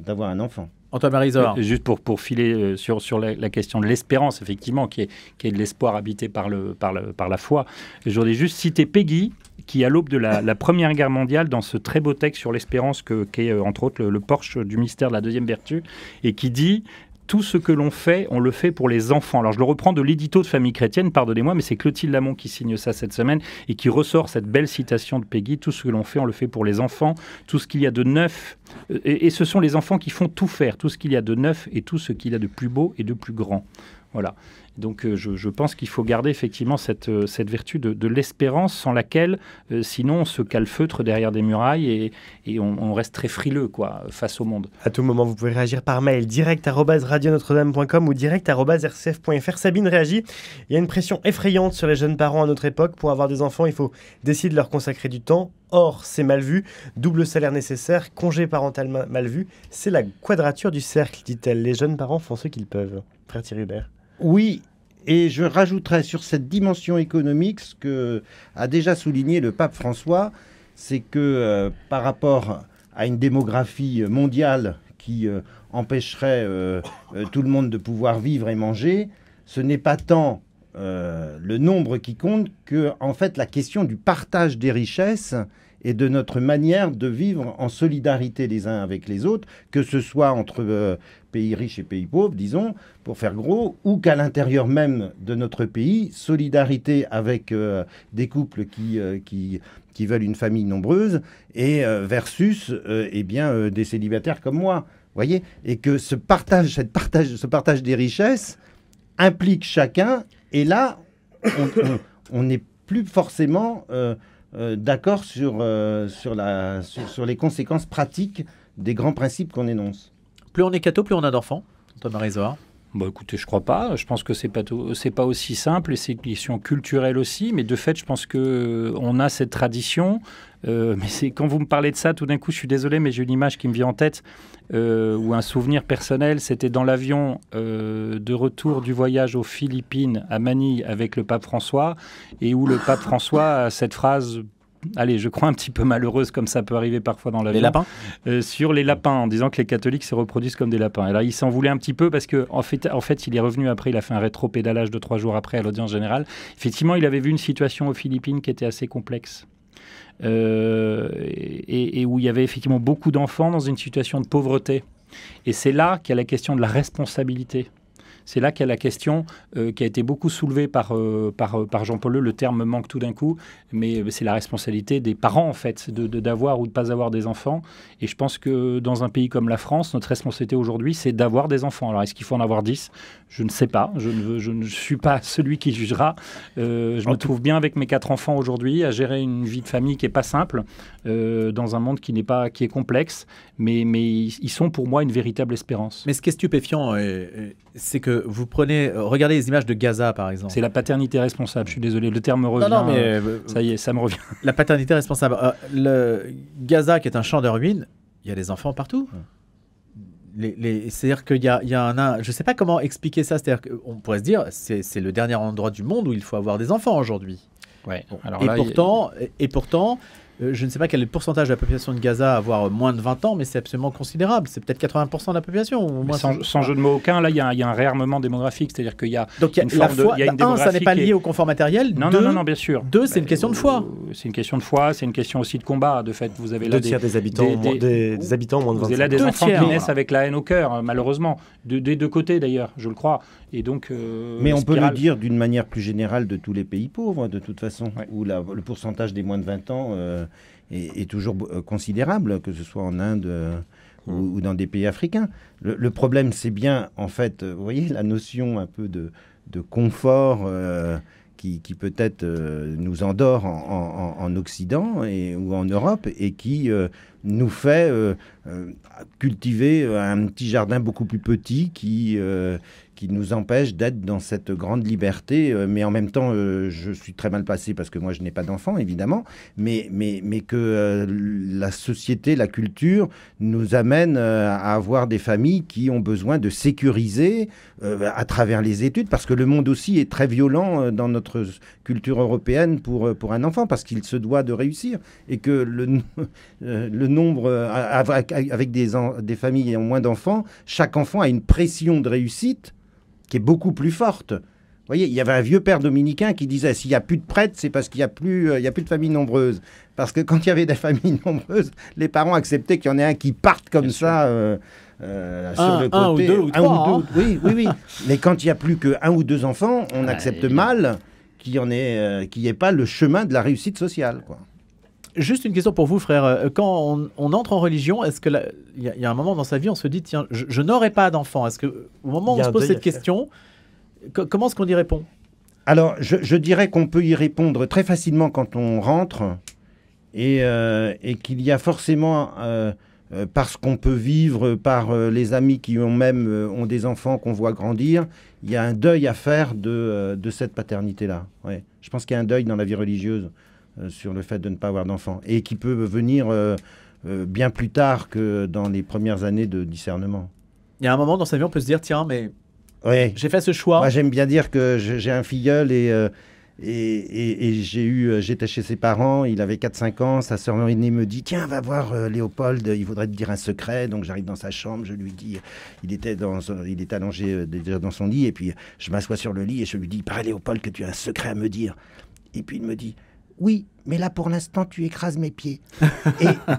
d'avoir un enfant. Antoine-Marie Zohar. Juste pour filer sur la question de l'espérance, effectivement, qui est de l'espoir habité par la foi. Je voudrais juste citer Peggy, qui, à l'aube de la Première Guerre mondiale, dans ce très beau texte sur l'espérance, qu'est entre autres le porche du mystère de la deuxième vertu, et qui dit « Tout ce que l'on fait, on le fait pour les enfants ». Alors, je le reprends de l'édito de Famille chrétienne, pardonnez-moi, mais c'est Clotilde Lamont qui signe ça cette semaine et qui ressort cette belle citation de Peggy « Tout ce que l'on fait, on le fait pour les enfants. Tout ce qu'il y a de neuf, et ce sont les enfants qui font tout faire, tout ce qu'il y a de neuf et tout ce qu'il y a de plus beau et de plus grand. » Voilà. Donc je pense qu'il faut garder effectivement cette vertu de l'espérance, sans laquelle sinon on se calfeutre derrière des murailles et on reste très frileux face au monde. À tout moment, vous pouvez réagir par mail direct@radionotre-dame.com ou direct@rcf.fr. Sabine réagit. Il y a une pression effrayante sur les jeunes parents à notre époque. Pour avoir des enfants, il faut décider de leur consacrer du temps. Or, c'est mal vu. Double salaire nécessaire, congé parental mal vu. C'est la quadrature du cercle, dit-elle. Les jeunes parents font ce qu'ils peuvent. Frère Thierry Hubert. Oui, Et je rajouterais sur cette dimension économique ce que a déjà souligné le pape François, c'est que par rapport à une démographie mondiale qui empêcherait tout le monde de pouvoir vivre et manger, ce n'est pas tant le nombre qui compte que, en fait, la question du partage des richesses et de notre manière de vivre en solidarité les uns avec les autres, que ce soit entre pays riches et pays pauvres, disons, pour faire gros, ou qu'à l'intérieur même de notre pays, solidarité avec des couples qui veulent une famille nombreuse, et versus des célibataires comme moi. Voyez, et que ce partage des richesses implique chacun, et là, on n'est plus forcément d'accord sur les conséquences pratiques des grands principes qu'on énonce. Plus on est catho, plus on a d'enfants, Thomas Isoard. Bon, écoutez, je crois pas. Je pense que c'est pas aussi simple, et c'est une question culturelle aussi. Mais de fait, je pense que on a cette tradition. Mais c'est quand vous me parlez de ça, tout d'un coup, je suis désolé, mais j'ai une image qui me vient en tête, ou un souvenir personnel. C'était dans l'avion de retour du voyage aux Philippines, à Manille, avec le pape François, et où le pape François a cette phrase. Allez, je crois un petit peu malheureuse, comme ça peut arriver parfois dans l'avion. Les lapins sur les lapins, en disant que les catholiques se reproduisent comme des lapins. Et là, il s'en voulait un petit peu parce que, en fait, il est revenu après, il a fait un rétro-pédalage de 3 jours après à l'audience générale. Effectivement, il avait vu une situation aux Philippines qui était assez complexe. Et où il y avait effectivement beaucoup d'enfants dans une situation de pauvreté. Et c'est là qu'il y a la question de la responsabilité. C'est là qu'il y a la question qui a été beaucoup soulevée par Jean-Paul II. Le terme me manque tout d'un coup, mais c'est la responsabilité des parents, en fait, d'avoir ou de ne pas avoir des enfants. Et je pense que dans un pays comme la France, notre responsabilité aujourd'hui, c'est d'avoir des enfants. Alors, est-ce qu'il faut en avoir 10 ? Je ne sais pas. Je ne suis pas celui qui jugera. Je me trouve bien avec mes 4 enfants aujourd'hui, à gérer une vie de famille qui n'est pas simple, dans un monde qui est complexe. Mais ils sont pour moi une véritable espérance. Mais ce qui est stupéfiant, c'est que vous regardez les images de Gaza, par exemple. C'est la paternité responsable, je suis désolé, le terme me revient. Non, mais ça y est, ça me revient. La paternité responsable. Gaza, qui est un champ de ruines, il y a des enfants partout. C'est-à-dire qu'il y a je ne sais pas comment expliquer ça. C'est-à-dire qu'on pourrait se dire, c'est le dernier endroit du monde où il faut avoir des enfants aujourd'hui. Ouais. Bon. Et pourtant, je ne sais pas quel est le pourcentage de la population de Gaza à avoir moins de 20 ans, mais c'est absolument considérable. C'est peut-être 80% de la population. Ou moins sans jeu de mots aucun, là, il y a un réarmement démographique. C'est-à-dire qu'il y a donc, une démographie. Ça n'est pas lié au confort matériel. Non, bien sûr. 2, c'est une question de foi. C'est une question de foi, c'est une question aussi de combat. De fait, vous avez là des habitants moins de 25 ans. Vous avez là des enfants qui naissent avec la haine au cœur, malheureusement. Des deux côtés, d'ailleurs, je le crois. Et donc, mais on peut le dire d'une manière plus générale de tous les pays pauvres, de toute façon, où le pourcentage des moins de 20 ans est toujours considérable, que ce soit en Inde ou dans des pays africains. Le problème, c'est bien, en fait, vous voyez, la notion un peu de confort qui peut-être nous endort en Occident ou en Europe et qui nous fait cultiver un petit jardin beaucoup plus petit qui nous empêche d'être dans cette grande liberté. Mais en même temps, je suis très mal placé parce que moi, je n'ai pas d'enfant, évidemment, mais que la société, la culture nous amène à avoir des familles qui ont besoin de sécuriser à travers les études, parce que le monde aussi est très violent dans notre culture européenne pour un enfant, parce qu'il se doit de réussir, et que le nombre, avec des familles ayant moins d'enfants, chaque enfant a une pression de réussite qui est beaucoup plus forte. Vous voyez, il y avait un vieux père dominicain qui disait, s'il n'y a plus de prêtres, c'est parce qu'il n'y a plus de familles nombreuses. Parce que quand il y avait des familles nombreuses, les parents acceptaient qu'il y en ait un qui parte comme ça sur le côté. Un ou deux ou trois. Oui. Mais quand il n'y a plus qu'un ou deux enfants, on accepte mal qu'il n'y ait pas le chemin de la réussite sociale, quoi. Juste une question pour vous, frère. Quand on entre en religion, est-ce que il y a un moment dans sa vie, on se dit, tiens, je n'aurai pas d'enfant. Est-ce que au moment où on se pose cette question, comment est-ce qu'on y répond ? Alors, je dirais qu'on peut y répondre très facilement quand on rentre et qu'il y a forcément, parce qu'on peut vivre, par les amis qui ont des enfants qu'on voit grandir, il y a un deuil à faire de cette paternité-là. Ouais. Je pense qu'il y a un deuil dans la vie religieuse sur le fait de ne pas avoir d'enfants, et qui peut venir bien plus tard que dans les premières années de discernement. Il y a un moment dans sa vie, on peut se dire, tiens, mais Oui. J'ai fait ce choix. Moi, j'aime bien dire que j'ai un filleul et j'étais chez ses parents, il avait 4-5 ans, sa sœur aînée me dit « Tiens, va voir Léopold, il voudrait te dire un secret. » Donc j'arrive dans sa chambre, je lui dis, il était allongé déjà dans son lit, et puis je m'assois sur le lit et je lui dis « Il paraît, Léopold, que tu as un secret à me dire. » Et puis il me dit « Oui, mais là pour l'instant tu écrases mes pieds. »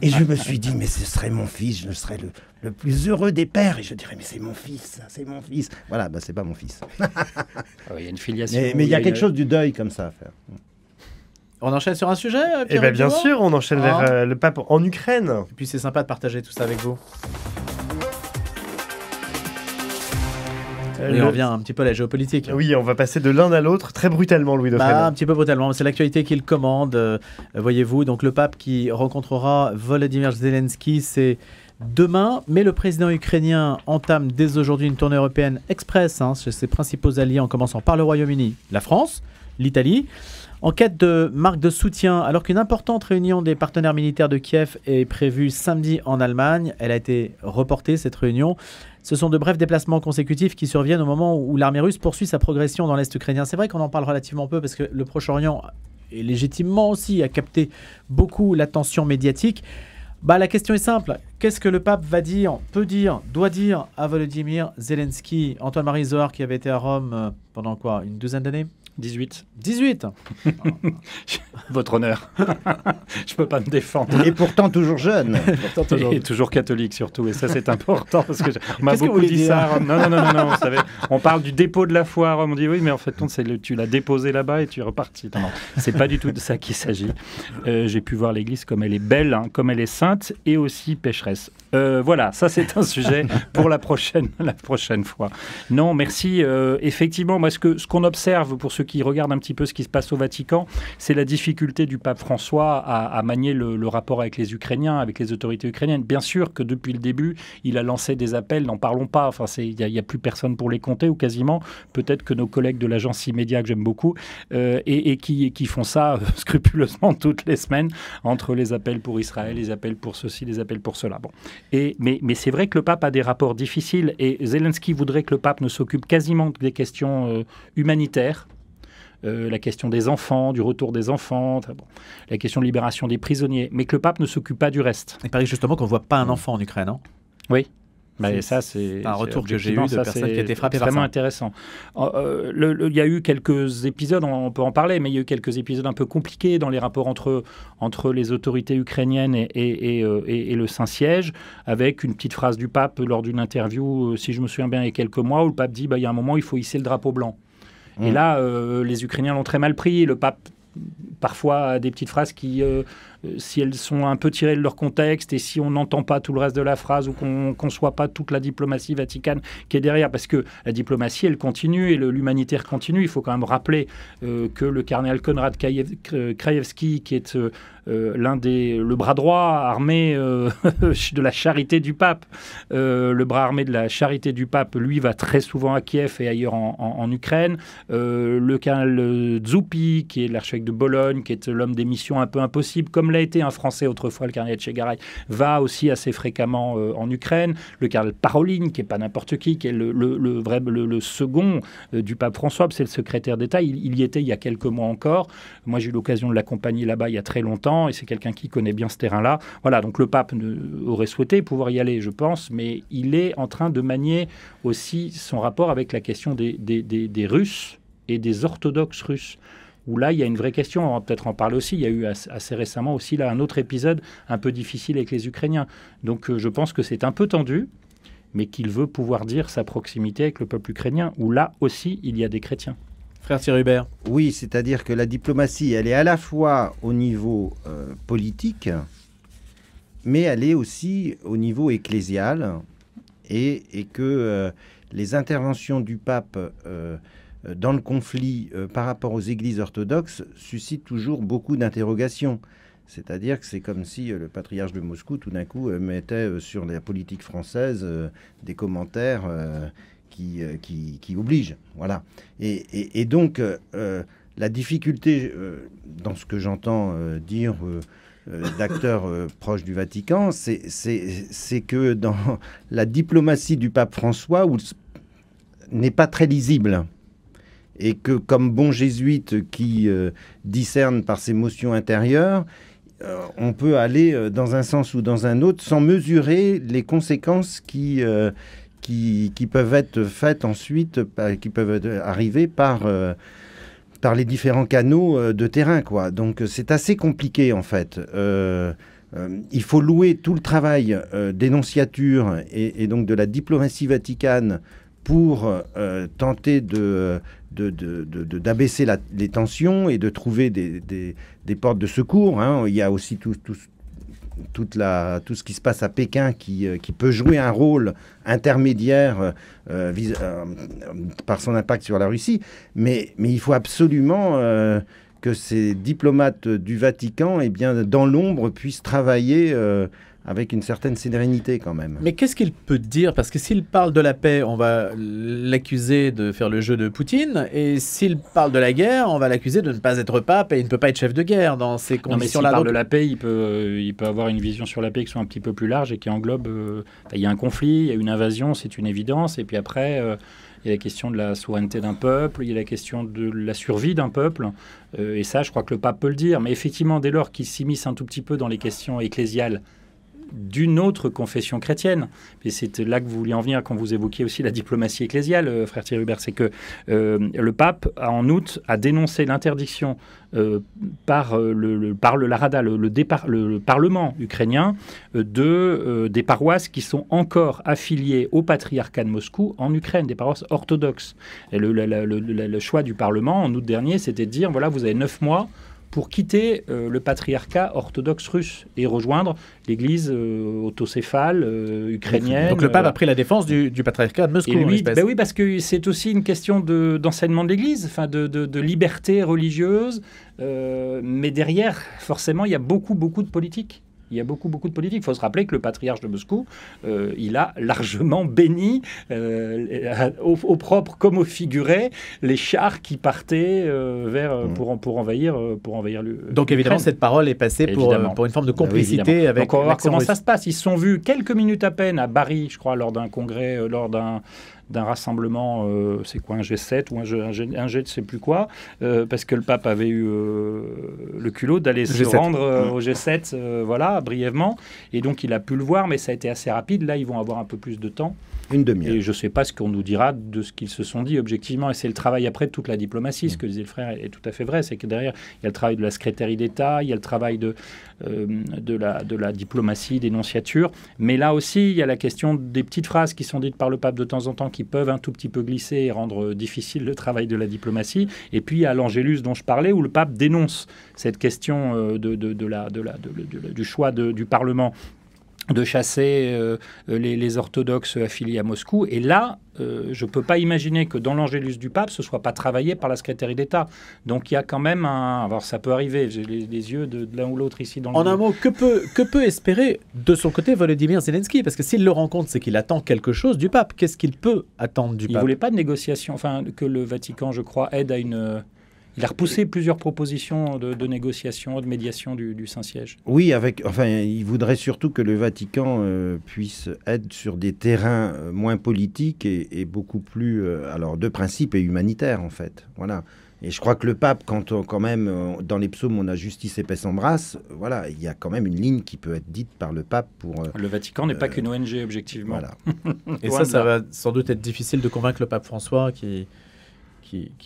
et je me suis dit « Mais ce serait mon fils, je serais le plus heureux des pères. » Et je dirais « Mais c'est mon fils, ça, c'est mon fils. » Voilà, c'est pas mon fils. Il y a une filiation. Mais il y a quelque chose du deuil comme ça à faire. On enchaîne sur un sujet, Eh Pierre bien Dupont sûr, on enchaîne vers le pape en Ukraine. Et puis c'est sympa de partager tout ça avec vous. Et on revient un petit peu à la géopolitique. Oui, on va passer de l'un à l'autre très brutalement, Louis Dauphren. Un petit peu brutalement, c'est l'actualité qui le commande, voyez-vous. Donc le pape qui rencontrera Volodymyr Zelensky, c'est demain, mais le président ukrainien entame dès aujourd'hui une tournée européenne express chez ses principaux alliés, en commençant par le Royaume-Uni, la France, l'Italie. En quête de marque de soutien, alors qu'une importante réunion des partenaires militaires de Kiev est prévue samedi en Allemagne, elle a été reportée, cette réunion. Ce sont de brefs déplacements consécutifs qui surviennent au moment où l'armée russe poursuit sa progression dans l'Est ukrainien. C'est vrai qu'on en parle relativement peu parce que le Proche-Orient, et légitimement aussi, a capté beaucoup l'attention médiatique. La question est simple. Qu'est-ce que le pape va dire, peut dire, doit dire à Volodymyr Zelensky? Antoine-Marie Zohar, qui avait été à Rome pendant quoi, une douzaine d'années? 18. 18. Votre honneur. Je peux pas me défendre. Et pourtant toujours jeune. Et toujours catholique surtout. Et ça, c'est important parce que on m'a Qu'est-ce que beaucoup vous dit voulez ça à Rome. Non. Vous savez, on parle du dépôt de la foi à Rome. On dit oui, mais en fait, tu l'as déposé là-bas et tu es reparti. Non, c'est pas du tout de ça qu'il s'agit. J'ai pu voir l'Église comme elle est belle, comme elle est sainte et aussi pécheresse. Voilà, ça c'est un sujet pour la prochaine fois. Non, merci. Effectivement, moi, ce qu'on observe pour ceux qui regardent un petit peu ce qui se passe au Vatican, c'est la difficulté du pape François à manier le rapport avec les Ukrainiens, avec les autorités ukrainiennes. Bien sûr que depuis le début, il a lancé des appels, n'en parlons pas, enfin, il n'y a plus personne pour les compter, ou quasiment, peut-être que nos collègues de l'agence Immédia, que j'aime beaucoup, et qui font ça scrupuleusement toutes les semaines, entre les appels pour Israël, les appels pour ceci, les appels pour cela. Bon. Mais c'est vrai que le pape a des rapports difficiles, et Zelensky voudrait que le pape ne s'occupe quasiment que des questions humanitaires, la question des enfants, du retour des enfants, la question de libération des prisonniers, mais que le pape ne s'occupe pas du reste. Il paraît justement qu'on ne voit pas un enfant en Ukraine. Oui. Mais ça, c'est un retour que j'ai eu de personnes qui étaient frappées par ça. C'est vraiment intéressant. Il y a eu quelques épisodes, on peut en parler, mais il y a eu quelques épisodes un peu compliqués dans les rapports entre les autorités ukrainiennes et le Saint-Siège, avec une petite phrase du pape lors d'une interview, si je me souviens bien, il y a quelques mois, où le pape dit il y a un moment, il faut hisser le drapeau blanc. Et là, les Ukrainiens l'ont très mal pris. Le pape, parfois, a des petites phrases qui, si elles sont un peu tirées de leur contexte et si on n'entend pas tout le reste de la phrase ou qu'on ne conçoit pas toute la diplomatie vaticane qui est derrière, parce que la diplomatie, elle continue et l'humanitaire continue. Il faut quand même rappeler que le cardinal Konrad Krajewski, qui est le bras droit armé de la charité du pape, le bras armé de la charité du pape, lui, va très souvent à Kiev et ailleurs en Ukraine. Le cardinal Zuppi, qui est l'archevêque de Bologne, qui est l'homme des missions un peu impossibles, comme l'a été un Français autrefois, le cardinal Tchegaray, va aussi assez fréquemment en Ukraine. Le cardinal Parolin, qui n'est pas n'importe qui est le second du pape François, c'est le secrétaire d'État. Il y était il y a quelques mois encore. Moi, j'ai eu l'occasion de l'accompagner là-bas il y a très longtemps, et c'est quelqu'un qui connaît bien ce terrain-là. Voilà, donc le pape aurait souhaité pouvoir y aller, je pense, mais il est en train de manier aussi son rapport avec la question des Russes et des orthodoxes russes, où là, il y a une vraie question, on va peut-être en parler aussi. Il y a eu assez récemment aussi là un autre épisode un peu difficile avec les Ukrainiens. Donc je pense que c'est un peu tendu, mais qu'il veut pouvoir dire sa proximité avec le peuple ukrainien, où là aussi, il y a des chrétiens. Frère Thierry Hubert. Oui, c'est-à-dire que la diplomatie, elle est à la fois au niveau politique, mais elle est aussi au niveau ecclésial, et que les interventions du pape dans le conflit par rapport aux églises orthodoxes suscite toujours beaucoup d'interrogations. C'est-à-dire que c'est comme si le patriarche de Moscou, tout d'un coup, mettait sur la politique française des commentaires qui obligent. Voilà. Et donc, la difficulté, dans ce que j'entends dire d'acteurs proches du Vatican, c'est que dans la diplomatie du pape François, où n'est pas très lisible. Et que, comme bon jésuite qui discerne par ses motions intérieures, on peut aller dans un sens ou dans un autre sans mesurer les conséquences qui peuvent être faites ensuite, qui peuvent arriver par les différents canaux de terrain, quoi. Donc c'est assez compliqué, en fait. Il faut louer tout le travail d'énonciature et donc de la diplomatie vaticane pour tenter d'abaisser les tensions et de trouver des portes de secours. Hein. Il y a aussi tout ce qui se passe à Pékin qui peut jouer un rôle intermédiaire par son impact sur la Russie. Mais il faut absolument que ces diplomates du Vatican, eh bien, dans l'ombre, puissent travailler avec une certaine sérénité quand même. Mais qu'est-ce qu'il peut dire? Parce que s'il parle de la paix, on va l'accuser de faire le jeu de Poutine. Et s'il parle de la guerre, on va l'accuser de ne pas être pape et il ne peut pas être chef de guerre dans ces conditions-là. Non, mais s'il parle de la paix, il peut avoir une vision sur la paix qui soit un petit peu plus large et qui englobe... il y a un conflit, il y a une invasion, c'est une évidence. Et puis après... il y a la question de la souveraineté d'un peuple, il y a la question de la survie d'un peuple. Et ça, je crois que le pape peut le dire. Mais effectivement, dès lors qu'il s'immisce un tout petit peu dans les questions ecclésiales d'une autre confession chrétienne, et c'est là que vous vouliez en venir quand vous évoquiez aussi la diplomatie ecclésiale, frère Thierry Hubert, c'est que le pape, en août, a dénoncé l'interdiction par la Rada, le Parlement ukrainien, des paroisses qui sont encore affiliées au patriarcat de Moscou en Ukraine, des paroisses orthodoxes. Et le choix du Parlement, en août dernier, c'était de dire, voilà, vous avez 9 mois pour quitter le patriarcat orthodoxe russe et rejoindre l'église autocéphale ukrainienne. Donc le pape a pris la défense du patriarcat de Moscou. Et lui, oui, parce que c'est aussi une question d'enseignement de l'église, enfin de liberté religieuse, mais derrière, forcément, il y a beaucoup de politique. Il y a beaucoup de politique. Il faut se rappeler que le patriarche de Moscou, il a largement béni, au propre comme au figuré, les chars qui partaient pour envahir le. Donc évidemment, cette parole est passée pour une forme de complicité avec. Donc on va voir comment ça se passe. Ils se sont vus quelques minutes à peine à Bari, je crois, lors d'un congrès, lors d'un rassemblement, c'est quoi, un G7 ou un G je ne sais plus quoi, parce que le pape avait eu le culot d'aller se rendre au G7, voilà, brièvement, et donc il a pu le voir, mais ça a été assez rapide. Là, ils vont avoir un peu plus de temps. Une demi-heure. Et je ne sais pas ce qu'on nous dira de ce qu'ils se sont dit objectivement, et c'est le travail après de toute la diplomatie. Ce que disait le frère est tout à fait vrai, c'est que derrière, il y a le travail de la secrétaire d'État, il y a le travail de la diplomatie, des nonciatures, mais là aussi, il y a la question des petites phrases qui sont dites par le pape de temps en temps, qui peuvent un tout petit peu glisser et rendre difficile le travail de la diplomatie. Et puis, il y a l'Angélus dont je parlais, où le pape dénonce cette question du choix du Parlement de chasser les orthodoxes affiliés à Moscou. Et là, je ne peux pas imaginer que dans l'Angélus du pape, ce ne soit pas travaillé par la secrétaire d'État. Donc il y a quand même alors ça peut arriver, j'ai les yeux de l'un ou l'autre ici dans le... En un mot, que peut espérer de son côté Volodymyr Zelensky? Parce que s'il le rencontre, c'est qu'il attend quelque chose du pape. Qu'est-ce qu'il peut attendre du pape? Il ne voulait pas de négociation, enfin que le Vatican, je crois, aide à une... Il a repoussé plusieurs propositions de négociation, de médiation du Saint-Siège. Oui, il voudrait surtout que le Vatican puisse être sur des terrains moins politiques et beaucoup plus, de principe et humanitaire, en fait. Voilà. Et je crois que le pape, quand même, dans les psaumes, on a justice et paix s'embrasse, voilà, il y a quand même une ligne qui peut être dite par le pape pour... le Vatican n'est pas qu'une ONG, objectivement. Voilà. Et ça va sans doute être difficile de convaincre le pape François qui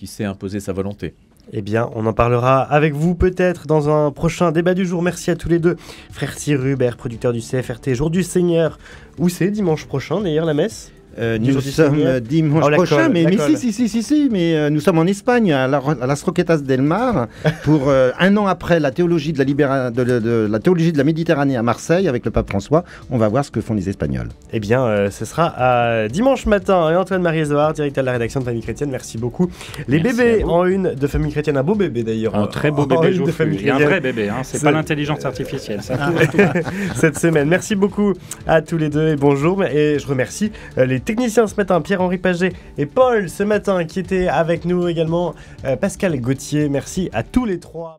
sait imposer sa volonté. Eh bien, on en parlera avec vous peut-être dans un prochain débat du jour. Merci à tous les deux. Frère Thierry Hubert, producteur du CFRT, Jour du Seigneur. Où c'est dimanche prochain d'ailleurs la messe? Nous sommes dimanche prochain, mais si, mais nous sommes en Espagne, à Las Roquetas del Mar, pour un an après la théologie de la théologie de la Méditerranée à Marseille, avec le pape François. On va voir ce que font les Espagnols. Eh bien, ce sera dimanche matin. Et Antoine-Marie Zohar, directeur de la rédaction de Famille Chrétienne, merci beaucoup. Les bébés en une de Famille Chrétienne, un beau bébé d'ailleurs. Un très beau bébé, il y a un vrai bébé, hein. C'est pas l'intelligence artificielle. Ça. Cette semaine. Merci beaucoup à tous les deux et bonjour. Et je remercie les techniciens ce matin, Pierre-Henri Paget et Paul ce matin qui étaient avec nous également, Pascal Gauthier. Merci à tous les trois.